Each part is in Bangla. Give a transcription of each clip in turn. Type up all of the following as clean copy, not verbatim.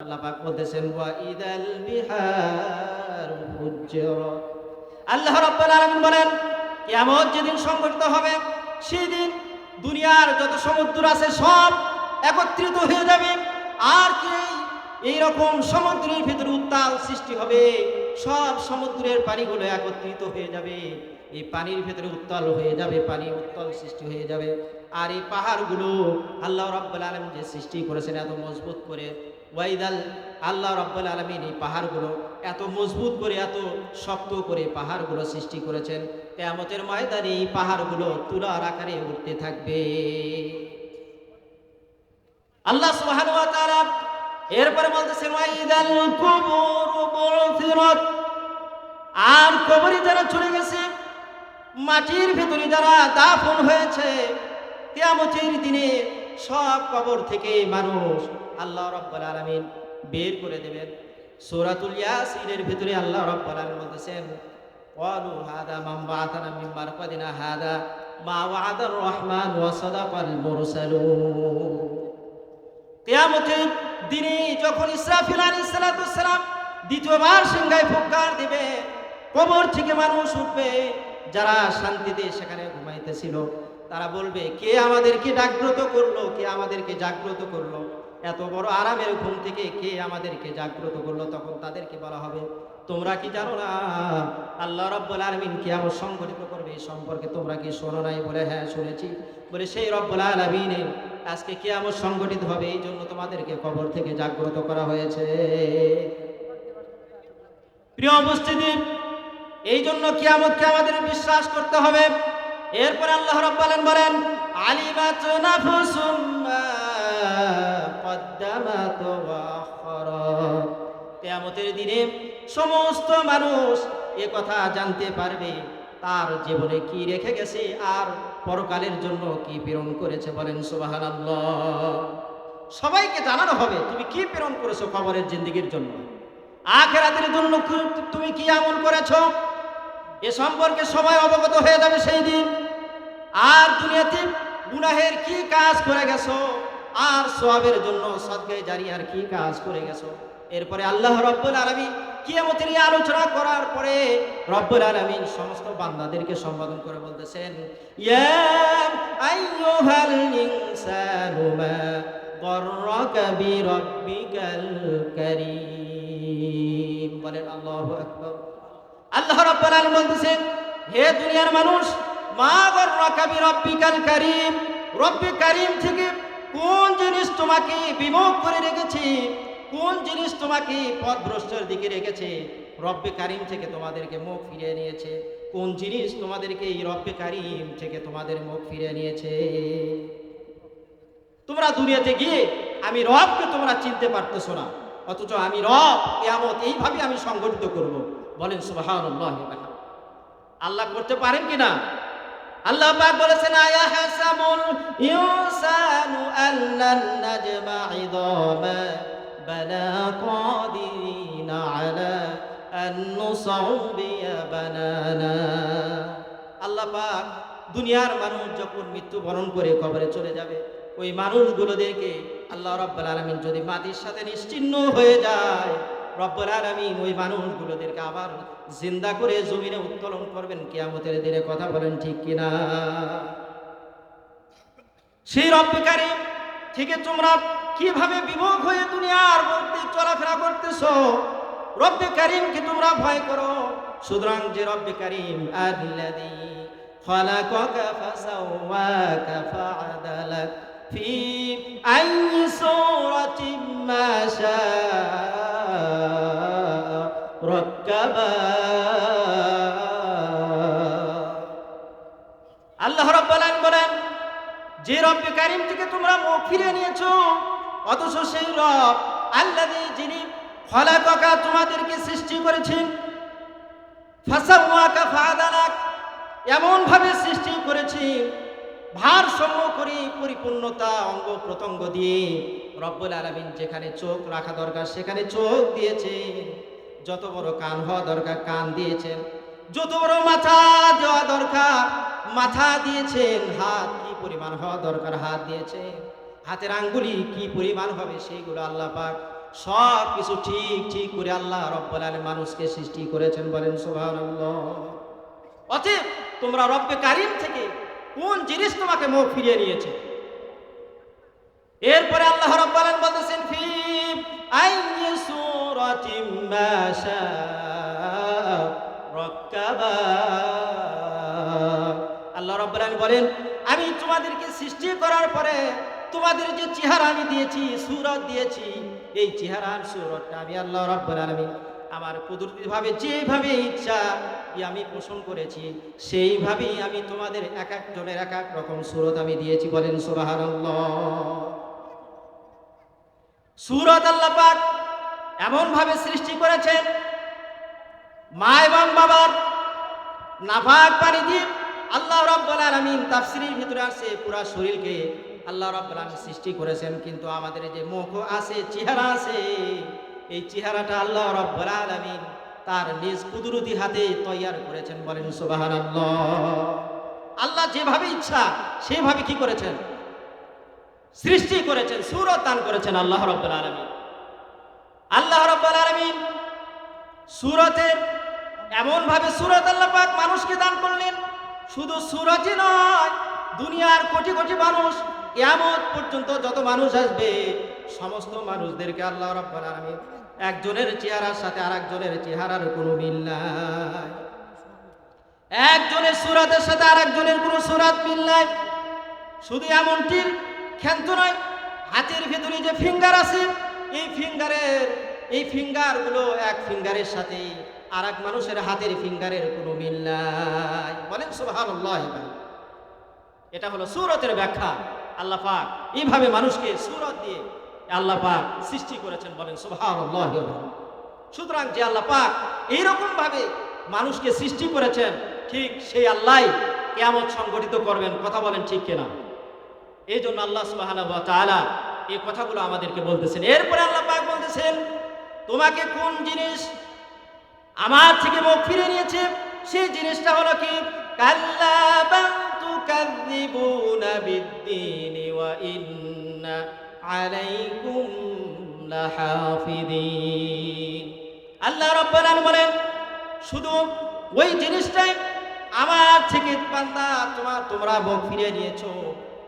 আল্লাহ পাক বলতেছেন ওয়া ইদাল বিহার ফুজ্জিরাত। আল্লাহ রাব্বুল আলামিন বলেন কিয়ামত যেদিন সংঘটিত হবে সেদিন দুনিয়ার যত সমুদ্র আছে সব একত্রিত হয়ে যাবে। আর কি এইরকম সমুদ্রের ভিতরে উত্তাল সৃষ্টি হবে, সব সমুদ্রের পানিগুলো একত্রিত হয়ে যাবে, এই পানির ভিতরে উত্তাল হয়ে যাবে, পানি উত্তাল সৃষ্টি হয়ে যাবে। আর এই পাহাড়গুলো আল্লাহ রাব্বুল আলামিন যে সৃষ্টি করেছেন এত মজবুত করে, ওয়াইদাল আল্লাহ রাব্বুল আলামিন এই পাহাড়গুলো এত মজবুত করে এত শক্ত করে পাহাড়গুলো সৃষ্টি করেছেন, কিয়ামতের ময়দানে এই পাহাড়গুলো তুলার আকারে উঠতে থাকবে। আল্লাহ সুবহানাহু ওয়া তাআলা এরপরে বলতেছেন ওয়াইদাল কুবুর বু'থিরাত। আর কবরে যারা চলে গেছে, মাটির ভিতরে যারা দাফন হয়েছে, কিয়ামতের দিনে সব কবর থেকে মানুষ আল্লাহ রাব্বুল আলামিন বের করে দেবেন। সূরাতুল ইয়াসিনের ভিতরে আল্লাহ রাব্বুল আলামিন বলতেছেন ক্বালু হাদা মান বা'আথানা মিন মারকাদিনা হাদা মা ওয়া'আদার রহমান ওয়া সাদাকাল মুরসালুন। কিয়ামতের দিনে যখন ইসরাফিল আলাইহিস সালাতু ওয়াস সালাম দ্বিতীয়বার সিংহায় ফুৎকার দিবে, কবর থেকে মানুষ উঠবে, যারা শান্তিতে সেখানে ঘুমাইতেছিল তারা বলবে কে আমাদেরকে জাগ্রত করলো, কে আমাদেরকে জাগ্রত করলো, এত বড় আরামের ঘুম থেকে কে আমাদেরকে জাগ্রত করলো। তখন তাদেরকে বলা হবে তোমরা কি জানো না আল্লাহ রাব্বুল আলামিন কিয়ামত সংঘটিত করবে, এই সম্পর্কে তোমরা কি শোনো নাই? বলে হ্যাঁ শুনেছি। বলে সেই রব্বুল আলামিন আজকে কিয়ামত সংঘটিত হবে, এই জন্য তোমাদেরকে কবর থেকে জাগ্রত করা হয়েছে। প্রিয় উপস্থিতি, এই জন্য কিয়ামতকে আমাদের বিশ্বাস করতে হবে। এরপর আল্লাহ রাব্বুল আলামিন বলেন আলিমাত নাফসুম মা কদ্দামাত ওয়া আখখারাত। কিয়ামতের দিনে সমস্ত মানুষ এ কথা জানতে পারবে তার জীবনে কি রেখে গেছে আর পরকালের জন্য কি প্রেরণ করেছে। বলেন সুবহানাল্লাহ। সবাইকে জানানো হবে তুমি কি প্রেরণ করেছো কবরের জিন্দেগীর জন্য, আখিরাতের জন্য তুমি কি আমল করেছো, এ সম্পর্কে সবাই অবগত হয়ে যাবে সেই দিন। আর দুনিয়াতে গুনাহের কি কাজ করে গেছো আর সওয়াবের জন্য সদকায়ে জারিয়ার কি কাজ করে গেছো। এরপরে আল্লাহ রাব্বুল আলামিন কিয়ামতের এই আলোচনা করার পরে রব্বুল আলামিন সমস্ত বান্দাদেরকে সম্বোধন করে বলতেছেন ইয়া আইয়ুহাল ইনসানু মা গররাকা বিরাব্বিকাল কারীম। বলেন আল্লাহু আকবার। আল্লাহ রাব্বুল আলামিন বলতেছেন হে দুনিয়ার মানুষ, মা গররাকা বিরাব্বিকাল কারীম, রব্বে কারীম থেকে কোন জিনিস তোমাকে বিমুখ করে রেখেছে, কোন জিনিস তোমাকে পথভ্রষ্টের দিকে রেখেছে, রব্বে কারীম থেকে তোমাদেরকে মুখ ফিরিয়ে নিয়েছে, কোন জিনিস তোমাদেরকে এই রব্বে কারীম থেকে তোমাদের মুখ ফিরিয়ে নিয়েছে। তোমরা দুনিয়াতে গিয়ে আমি রবকে তোমরা চিনতে পারতেছো না, অথচ আমি রব কিয়ামত এইভাবে আমি সংগঠিত করব। বলেন সুবহানাল্লাহ। আল্লাহ করতে পারেন কিনা? আল্লাহ পাক বলেছেন আয়া হাসাবুল ইনসানু আল্লান নাজমা ইদামা বালা কাদিরিনা আলা আন নুসাউবিয়া বানানা। আল্লাহ পাক দুনিয়ার মানুষ যখন মৃত্যুবরণ করে কবরে চলে যাবে, ওই মানুষগুলোদেরকে আল্লাহ রাব্বুল আলামিন যদি মাটির সাথে নিশ্চিহ্ন হয়ে যায়, রব্বুল আলামিন ওই মানুষগুলোদেরকে আবার জিন্দা করে জমিনে উত্তোলন করবেন কিয়ামতের দিনে। কথা বলেন ঠিক কিনা? সেই রব্বে কারীম থেকে তোমরা কিভাবে বিমুখ হয়ে দুনিয়ার মধ্যে চলাফেরা করতেছো, রব্বে কারীমকে তোমরা ভয় করো। সুতরাং যে রব্বে কারীম আল্লাযী খালাকাকা ফাসাওয়াকা ফাআদালাক ফি আইয়ি সূরাতিন মা শাআ রাক্কাবা। আল্লাহ রাব্বুল আলামিন বলেন যে রব্বে কারীম থেকে তোমরা মুখ ফিরিয়ে নিয়েছো, অথচ সেই রব আল্লাযী যিনি খালাকাকা তোমাদেরকে সৃষ্টি করেছেন, ফাসাওয়াকা ফাআদালাক এমন ভাবে সৃষ্টি করেছেন ভারসাম্য করে পরিপূর্ণতা অঙ্গ প্রত্যঙ্গ দিয়ে রব্বুল আলামিন যেখানে চোখ রাখা দরকার সেখানে চোখ দিয়েছেন, যত বড় কান হওয়া দরকার কান দিয়েছেন, যত বড় মাথা দেওয়া দরকার মাথা দিয়েছেন, হাত কি পরিমাণ হওয়া দরকার হাত দিয়েছেন, হাতের আঙ্গুলি কি পরিমাণ হবে সেইগুলো আল্লাহ পাক সব কিছু ঠিক ঠিক করে আল্লাহ রাব্বুল আলামিন মানুষকে সৃষ্টি করেছেন, বলেন সুবহানাল্লাহ। অতএব তোমরা রব্বে কারিম থেকে কোন জিনিস তোমাকে মুখ ফিরিয়ে নিয়েছে? এরপরে আল্লাহ রাব্বুল আলামিন বলতেছেন ফি আইয়ি সূরাতিম মা শাআ রাক্কাবা। আল্লাহ রাব্বুল আলামিন বলেন, আমি তোমাদেরকে সৃষ্টি করার পরে তোমাদের যে চেহারা আমি দিয়েছি, সূরত দিয়েছি, এই চেহারার সূরতটা আমি আল্লাহ রাব্বুল আলামিন আমার কুদরতিভাবে যেভাবে ইচ্ছা আমি পোষণ করেছি, সেইভাবেই আমি তোমাদের এক একজনের এক এক রকম সূরত আমি দিয়েছি, বলেন সুবহানাল্লাহ। সূরত আল্লাহ পাক এমন ভাবে সৃষ্টি করেছেন, মা এবং বাবার নাপাক পানি দিয়ে আল্লাহ রাব্বুল আলামিন তাফসীরের ভিতরে আছে পুরা শরীরকে আল্লাহ রাব্বুল আলামিন সৃষ্টি করেছেন, কিন্তু আমাদের যে মুখ আছে, চেহারা আছে, এই চেহারাটা আল্লাহ রাব্বুল আলামিন তার নিজ কুদরতি হাতে তৈয়ার করেছেন, বলেন সুবহানাল্লাহ। আল্লাহ যেভাবে ইচ্ছা সেভাবে কি করেছেন? সৃষ্টি করেছেন, সূরত দান করেছেন আল্লাহ রাব্বুল আলামিন। আল্লাহ রাব্বুল আলামিন সূরতের এমন ভাবে সূরত আল্লাহ পাক মানুষকে দান করলেন, শুধু সূরতই নয়, দুনিয়ার কোটি কোটি মানুষ কিয়ামত পর্যন্ত যত মানুষ আসবে সমস্ত মানুষদেরকে আল্লাহ রাব্বুল আলামিন একজনের চেহারার সাথে আরেকজনের চেহারার কোনো মিল নাই, একজনের সূরতের সাথে আরেকজনের কোনো সূরত মিল নাই। শুধু এমনটির ক্ষান্ত নয়, হাতের ভিতরে যে ফিঙ্গার আছে, এই ফিঙ্গারগুলো এক ফিঙ্গারের সাথে আর এক মানুষের হাতের ফিঙ্গারের কোনো মিল নাই, বলেন সুবহানাল্লাহ। এটা হলো সূরতের ব্যাখ্যা। আল্লাহ পাক এইভাবে মানুষকে সূরত দিয়ে আল্লাহ পাক সৃষ্টি করেছেন, বলেন সুবহানাল্লাহ। সুতরাং যে আল্লাহ পাক এইরকম ভাবে মানুষকে সৃষ্টি করেছেন, ঠিক সেই আল্লাহ কিয়ামত সংগঠিত করবেন, কথা বলেন ঠিক কিনা? এই জন্য আল্লাহ সুবহানাহু ওয়া তাআলা এই কথাগুলো আমাদেরকে বলতেছেন। এরপরে আল্লাহ পাক বলতেছেন, তোমাকে কোন জিনিস আমার থেকে মুখ ফিরে নিয়েছে? সেই জিনিসটা হলো কি? কাল্লা বাল তুকাযযিবুনা বিদ্দীনি ওয়া ইন্না আলাইকুম লাহাফিযিন। আল্লাহ রাব্বুল আলামিন বলেন, শুধু ওই জিনিসটাই আমার থেকে বান্দা তোমরা মুখ ফিরিয়ে নিয়েছো,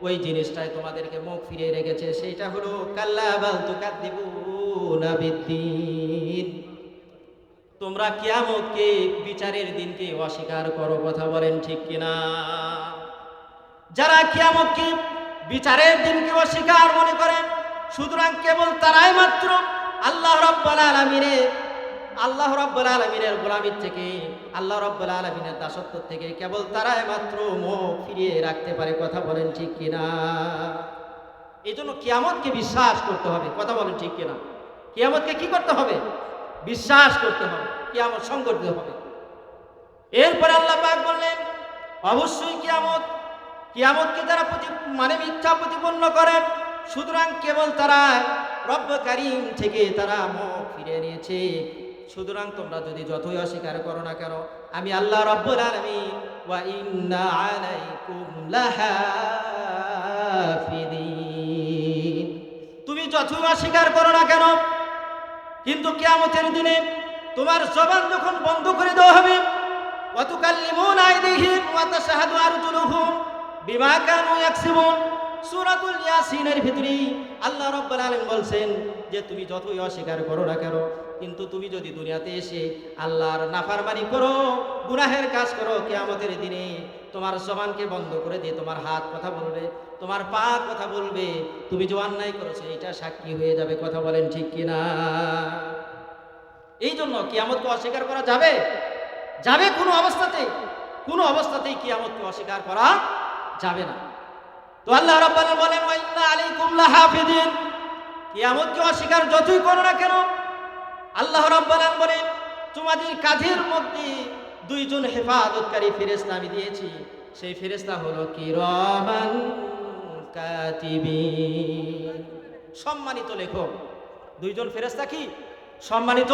ওই জিনিসটাই তোমাদেরকে মুখ ফিরিয়ে রেখেছে, সেইটা হলো কাল্লা বাল তুকাযযিবুনা বিদ্দীন। তোমরা কিয়ামতকে, বিচারের দিনকে অস্বীকার করো, কথা বলেন ঠিক কিনা? যারা কিয়ামতকে, বিচারের দিনকে অস্বীকার মনে করে, সুতরাং কেবল তারাই মাত্র আল্লাহ রাব্বুল আলামিনের গোলামির থেকে, আল্লাহ রাব্বুল আলামিনের দাসত্ব থেকে কেবল তারাই মাত্র মুখ ফিরিয়ে রাখতে পারে, কথা বলেন ঠিক কিনা? এই জন্য কিয়ামতকে বিশ্বাস করতে হবে, কথা বলেন ঠিক কিনা? কিয়ামতকে কি করতে হবে? বিশ্বাস করতে হবে, কিয়ামত সংঘটিত হবে। এরপরে আল্লাহ পাক বললেন, অবশ্যই কিয়ামতকে যারা মিথ্যা প্রতিপন্ন করে, সুতরাং কেবল তারা রব্বে কারীম থেকে তারা মুখ ফিরিয়ে নিয়েছে। সুতরাং তোমরা যদি যতই অস্বীকার করো না কেন, আমি আল্লাহ রাব্বুল আলামিন ওয়া ইন্না আলাইকুম লাহাফিযিন, তুমি যতই অস্বীকার করো না কেন, কিন্তু কিয়ামতের দিনে তোমার জবান যখন বন্ধ করে দেওয়া হবে, ওয়া তুকাল্লিমুনা আইদিহিম ওয়া তাশহাদু আরজুলুহুম বিমা কানু ইয়াকসিবুন। সূরাতুল ইয়াসিনের ভিতরে আল্লাহ রাব্বুল আলামিন বলছেন যে তুমি যতই অস্বীকার করো না কেন, কিন্তু তুমি যদি দুনিয়াতে এসে আল্লাহর নাফরমানি করো, গুনাহের কাজ করো, কিয়ামতের দিনে তোমার জবানকে বন্ধ করে দিয়ে তোমার হাত কথা বলবে, তোমার পা কথা বলবে, তুমি যে অন্যায় করেছো এটা সাক্ষী হয়ে যাবে, কথা বলেন ঠিক কিনা? এই জন্য কিয়ামতকে অস্বীকার করা যাবে? কোনো অবস্থাতেই কিয়ামতকে অস্বীকার করা যাবে না। তো আল্লাহ রাব্বুল আলামিন বলেন, ওয়া ইন্না আলাইকুম লাহাফিযিন, কিয়ামতকে অস্বীকার যতই করো না কেন, আল্লাহ রাব্বুল আলামিন বলেন, তোমাদের কাঁধের মধ্যে দুইজন হেফাজতকারী ফেরেশতা আমি দিয়েছি। সেই ফেরেশতা হলো কিরামান কাতিবিন, সম্মানিত লেখক। দুইজন ফেরেশতা কি? সম্মানিত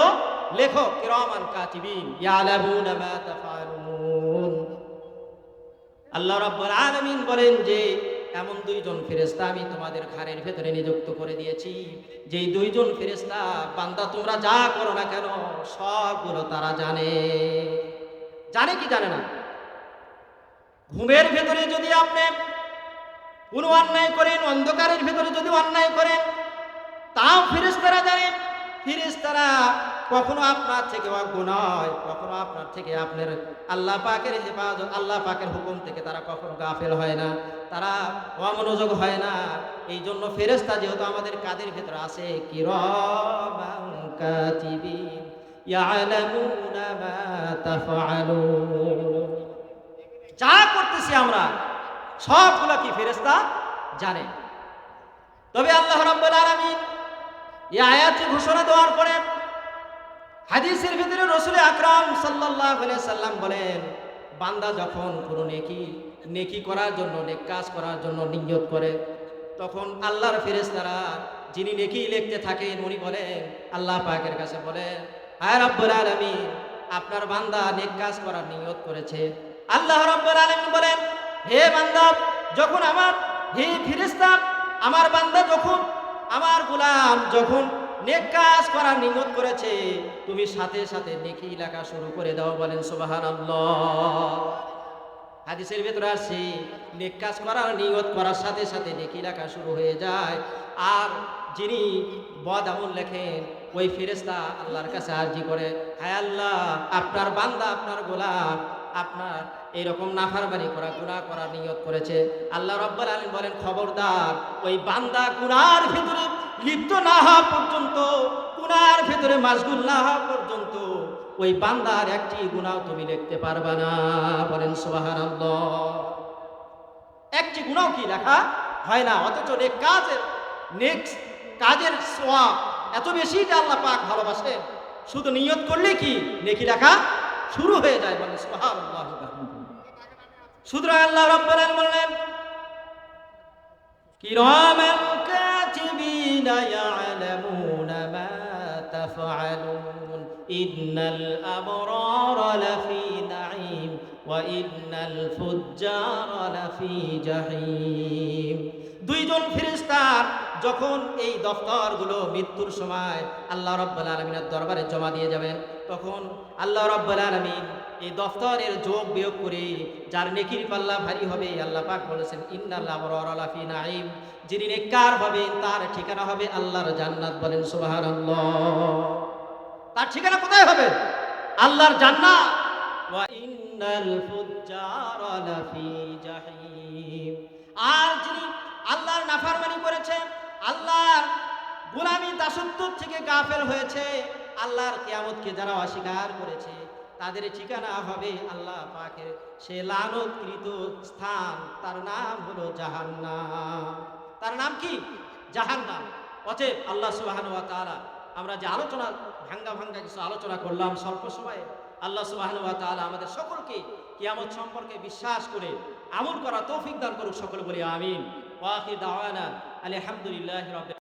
লেখক, কিরামান কাতিবিন ইয়ালামুনা মা তাফআলুন। আল্লাহ রাব্বুল আলামিন বলেন যে এমন দুইজন ফেরেশতা আমি তোমাদের ঘাড়ের ভেতরে নিযুক্ত করে দিয়েছি, যেই দুইজন ফেরেশতা বান্দা তোমরা যা করো না কেন সবগুলো তারা জানে। জানে কি জানে না? ঘুমের ভেতরে যদি আপনি কোনো অন্যায় করেন, অন্ধকারের ভেতরে যদি অন্যায় করেন, তাও ফেরেশতারা জানেন। ফেরেশতারা কখনো আপনার থেকে অজ্ঞ নয়, কখনো আপনার থেকে আপনার আল্লাহ পাকের হেফাজত, আল্লাহ পাকের হুকুম থেকে তারা কখনো গাফেল হয় না, তারা অমনোযোগ হয় না। এই জন্য ফেরেশতা যেহেতু আমাদের কাদের ভেতরে আছে, কিরামান কাতিবিন ইয়ালামুনা মা তাফআলুন, যা করতেছি আমরা সবগুলা কি ফেরেশতা জানে। তবে আল্লাহ রাব্বুল আলামিন এই আয়াতটি ঘোষণা দেওয়ার পরে হাদিসের ভিতরে রাসূল আকরাম সাল্লাল্লাহু আলাইহি সাল্লাম বলেন, বান্দা যখন কোনো নেকি করার জন্য, নেক কাজ করার জন্য নিয়ত করে, তখন আল্লাহর ফেরেশতারা যিনি নেকি লিখতে থাকেন উনি বলেন, আল্লাহ পাকের কাছে বলেন, হায় রব্বুল আলামিন, আপনার বান্দা নেক কাজ করার নিয়ত করেছে। আল্লাহ রব্বুল আলামিন বলেন, হে বান্দা, যখন হে ফেরেশতা, আমার বান্দা যখন, আমার গোলাম যখন নেক কাজ করার নিয়ত করেছে, তুমি সাথে সাথে নেকি লেখা শুরু করে দাও। বলেন সুবহানাল্লাহ। হাদিসের ভেতরে আসছে নেক কাজ করার নিয়ত করার সাথে সাথে নেকি লেখা শুরু হয়ে যায়। আর যিনি বদ আমল লেখেন ওই ফেরেশতা আল্লাহর কাছে আরজি করে, হায় আল্লাহ, আপনার বান্দা, আপনার গোলাম আপনার এরকম নাফরমানি করা, গুনাহ করার নিয়ত করেছে। আল্লাহ রাব্বুল আলামিন বলেন, খবরদার, ওই বান্দা গুনার ভিতরে লিপ্ত না হওয়া পর্যন্ত, গুনার ভিতরে মাশগুল না হওয়া পর্যন্ত ওই বান্দার একটি গুনাহ তুমি লিখতে পারবে না। বলেন সুবহানাল্লাহ। একটি গুনাহ কি লেখা হয় না, অথচ নেক কাজের সওয়াব এত বেশি যে আল্লাহ পাক ভালোবাসেন, শুধু নিয়ত করলে কি নেকি লেখা শুরু হয়ে যায়। বলেন সুবহানাল্লাহ। সুতরাং আল্লাহ রাব্বুল আলামিন বললেন, কিরামান কাতিবিনা ইয়ালামুনা মা তাফআলুন ইন্নাল আবরারা লাফি নাঈম ওয়া ইন্নাল ফুজ্জারা লাফি জাহিম। দুইজন ফেরেশতা যখন এই দফতরগুলো মৃত্যুর সময় আল্লাহ রাব্বুল আলামিনের দরবারে জমা দিয়ে যাবেন, তখন আল্লাহ রাব্বুল আলামিন এই দফতরের যোগ বিয়োগ করে যার নেকির পাল্লা ভারী হবে, আল্লাহ পাক বলেছেন, ইন্নাল আবরারা লাফি নাঈম, যিনি নেককার হবেন তার ঠিকানা হবে আল্লাহর জান্নাত। বলেন সুবহানাল্লাহ। তার ঠিকানা কোথায় হবে? আল্লাহর জান্নাত। ওয়া ইন্নাল ফুজ্জারা লাফি জাহিম। আর যিনি আল্লাহর নাফরমানি করেছে, আল্লাহর গোলামি দাসত্ব থেকে গাফেল হয়েছে, আল্লাহর কিয়ামতকে যারা অস্বীকার করেছে, তাদের ঠিকানা হবে আল্লাহ পাকের সে লানতকৃত স্থান, তার নাম হলো জাহান্নাম। তার নাম কি? জাহান্নাম। অতএব আল্লাহ সুবহানাহু ওয়া তাআলা, আমরা যে আলোচনা ভাঙ্গা কিছু আলোচনা করলাম স্বল্প সময়ে, আল্লাহ সুবহানাহু ওয়া তাআলা আমাদের সকলকে কিয়ামত সম্পর্কে বিশ্বাস করে আমল করা তৌফিক দান করুক। সকলে বলি আমিন। ওয়া আখির দাওয়ানা আলহামদুলিল্লাহি রাব্বিল